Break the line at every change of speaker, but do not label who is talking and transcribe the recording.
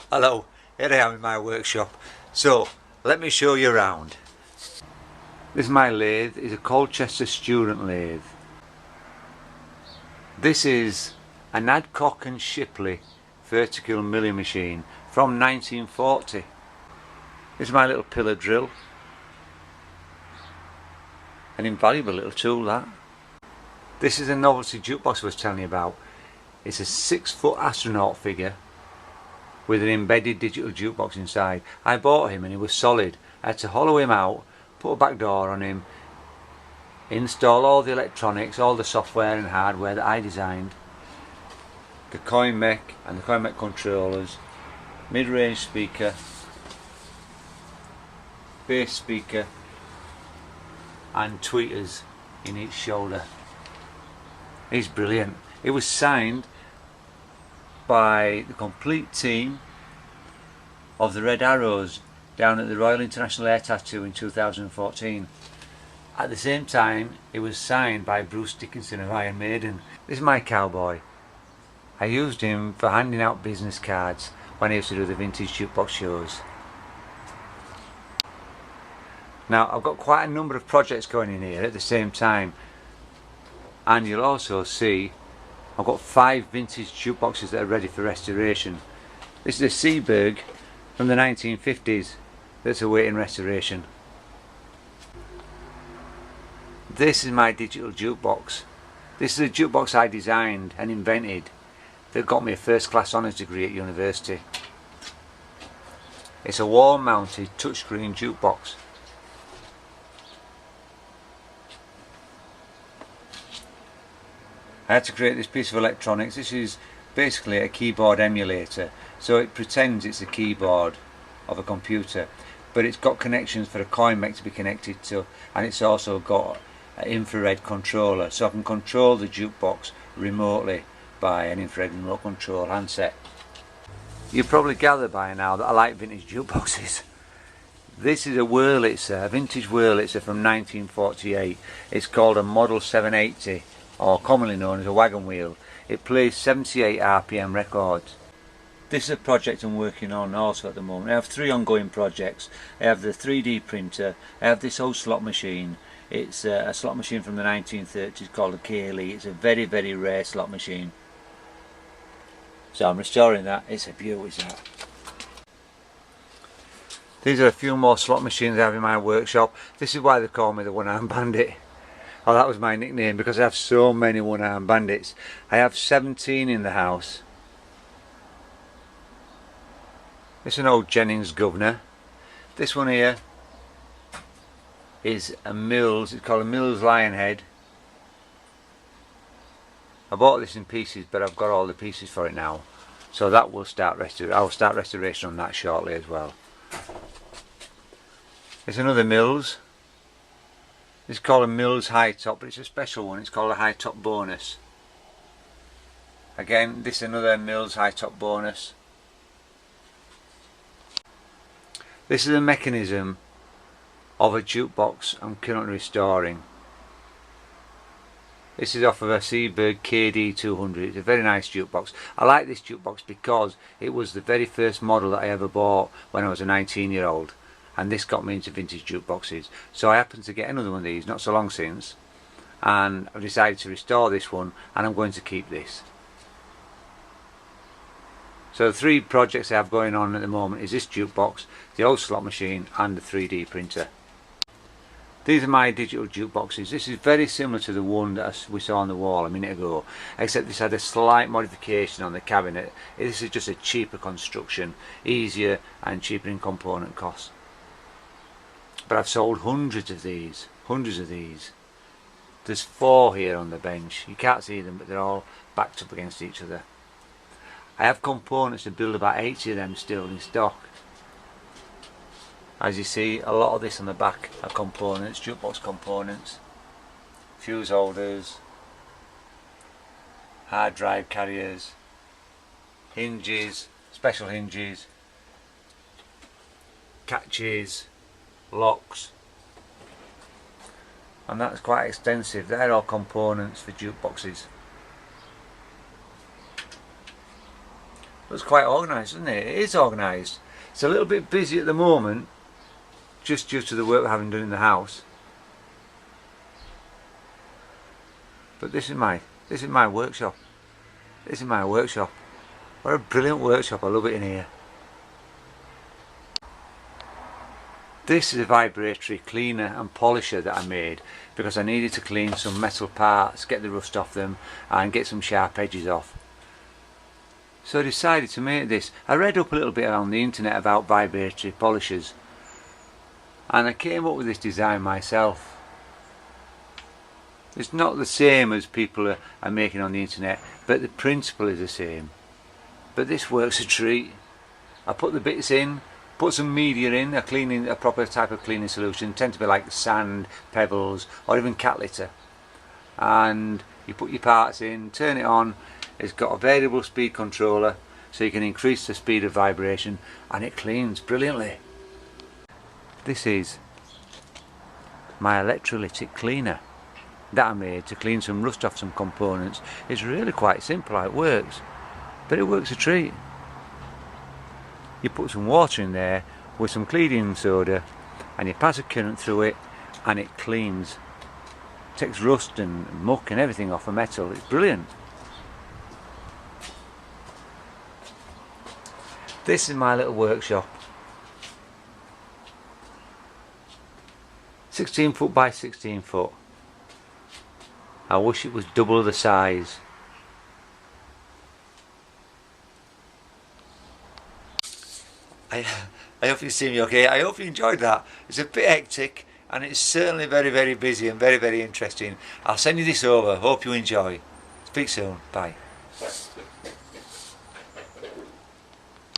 Hello, here I am in my workshop. So, let me show you around. This is my lathe. It's a Colchester student lathe. This is an Adcock and Shipley vertical milling machine from 1940. This is my little pillar drill. An invaluable little tool, that. This is a novelty jukebox I was telling you about. It's a 6-foot astronaut figure with an embedded digital jukebox inside. I bought him and he was solid. I had to hollow him out, put a back door on him, install all the electronics, all the software and hardware that I designed, the coin mech and the coin mech controllers, mid-range speaker, bass speaker and tweeters in each shoulder. He's brilliant. It was signed by the complete team of the Red Arrows down at the Royal International Air Tattoo in 2014. At the same time, it was signed by Bruce Dickinson of Iron Maiden. This is my cowboy. I used him for handing out business cards when I used to do the vintage jukebox shows. Now, I've got quite a number of projects going in here at the same time, and you'll also see I've got 5 vintage jukeboxes that are ready for restoration. This is a Seeburg from the 1950s that's awaiting restoration. This is my digital jukebox. This is a jukebox I designed and invented that got me a first class honours degree at university. It's a wall mounted touchscreen jukebox. I had to create this piece of electronics. This is basically a keyboard emulator, so it pretends it's a keyboard of a computer, but it's got connections for a coin mech to be connected to, and it's also got an infrared controller, so I can control the jukebox remotely by an infrared remote control handset. You've probably gathered by now that I like vintage jukeboxes. This is a Wurlitzer, a vintage Wurlitzer from 1948. It's called a Model 780, or commonly known as a wagon wheel. It plays 78 RPM records. This is a project I'm working on also at the moment. I have 3 ongoing projects. I have the 3D printer, I have this old slot machine. It's a slot machine from the 1930s called a KLE. It's a very, very rare slot machine. So I'm restoring that. It's a beauty, is that. These are a few more slot machines I have in my workshop. This is why they call me the One-Armed Bandit. Oh, that was my nickname because I have so many one-armed bandits. I have 17 in the house. It's an old Jennings Governor. This one here is a Mills, it's called a Mills Lionhead. I bought this in pieces, but I've got all the pieces for it now. So that will start I'll start restoration on that shortly as well. It's another Mills. It's called a Mills High Top, but it's a special one. It's called a High Top Bonus. Again, this is another Mills High Top Bonus. This is a mechanism of a jukebox I'm currently restoring. This is off of a Seeburg KD200. It's a very nice jukebox. I like this jukebox because it was the very first model that I ever bought when I was a 19-year-old. And this got me into vintage jukeboxes. So I happened to get another one of these not so long since, and I've decided to restore this one, and I'm going to keep this. So the 3 projects I have going on at the moment is this jukebox, the old slot machine and the 3D printer. These are my digital jukeboxes. This is very similar to the one that we saw on the wall a minute ago, except this had a slight modification on the cabinet. This is just a cheaper construction, easier and cheaper in component costs. But I've sold hundreds of these. There's 4 here on the bench. You can't see them, but they're all backed up against each other. I have components to build about 80 of them still in stock. As you see, a lot of this on the back are components, jukebox components, fuse holders, hard drive carriers, hinges, special hinges, catches, locks, and that's quite extensive. They're all components for jukeboxes. Looks quite organised, doesn't it? It is organised. It's a little bit busy at the moment, just due to the work we're having done in the house. But this is my workshop. This is my workshop. What a brilliant workshop. I love it in here. This is a vibratory cleaner and polisher that I made because I needed to clean some metal parts, get the rust off them and get some sharp edges off. So I decided to make this. I read up a little bit on the internet about vibratory polishers and I came up with this design myself. It's not the same as people are making on the internet, but the principle is the same. But this works a treat. I put the bits in, put some media in, a proper type of cleaning solution, tend to be like sand, pebbles or even cat litter. And you put your parts in, turn it on. It's got a variable speed controller so you can increase the speed of vibration and it cleans brilliantly. This is my electrolytic cleaner that I made to clean some rust off some components. It's really quite simple how it works, but it works a treat. You put some water in there with some cleaning soda and you pass a current through it and it cleans. It takes rust and muck and everything off a metal. It's brilliant. This is my little workshop. 16 foot by 16 foot. I wish it was double the size. I hope you see me okay. I hope you enjoyed that. It's a bit hectic and it's certainly very, very busy and very, very interesting. I'll send you this over. Hope you enjoy. Speak soon. Bye.